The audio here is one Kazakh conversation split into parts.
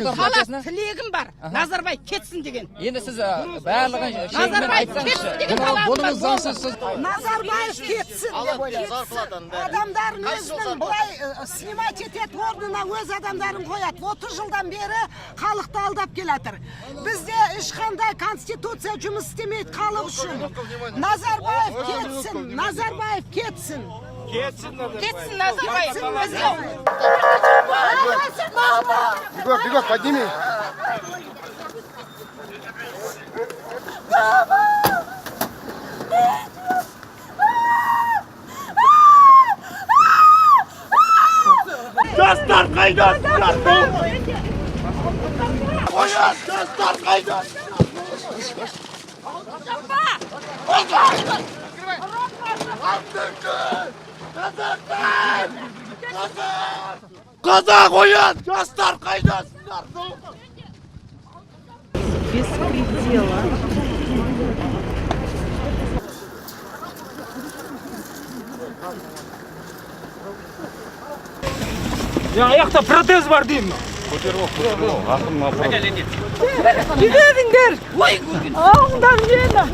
Талап тілегім бар. Назарбаев кетсін деген. Енді сіз барлығын Назарбаев кетсін деген талабым бар. Назарбаев кетсін деп ойлаймын. Адамдарын өзінің былай снимать етеді, орнына өз адамдарын қояды. 30 жылдан бері халықты алдап келатыр. Бізде ешқандай конституция жұмыс істемейді халық үшін. Назарбаев кетсін, Назарбаев кетсін. Кетсін Назарбаев. Бегок, подними. Жастар қайда? Жастар қайда? Қазақ оян! Жастар қайдасыңдар? Без предела. Аяқта протез бар деймін. Gidevinler. Ağından yena.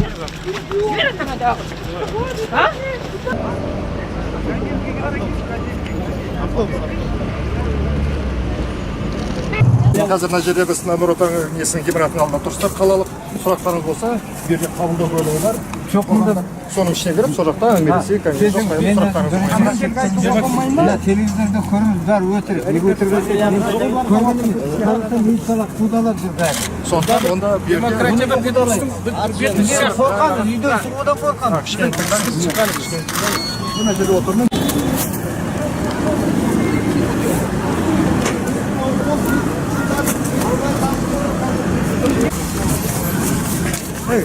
Қазір мына жерде біз нұр отан несінің ғимаратының алдында тұрсақ, қалалық сұрақтарыңыз болса, бұл жерде қабылдау бөлімі бар. Жоқ, соның ішіне кіріп, сол жақта әңгімелесейік, телевизорда көріңіз бәрі өтірік. Неге өтірік өтірік? сондықтан онда Қорқан, үйден шығудан қорқан. кішкене тыңдаңыз. Мына жерде отырмын. Hey,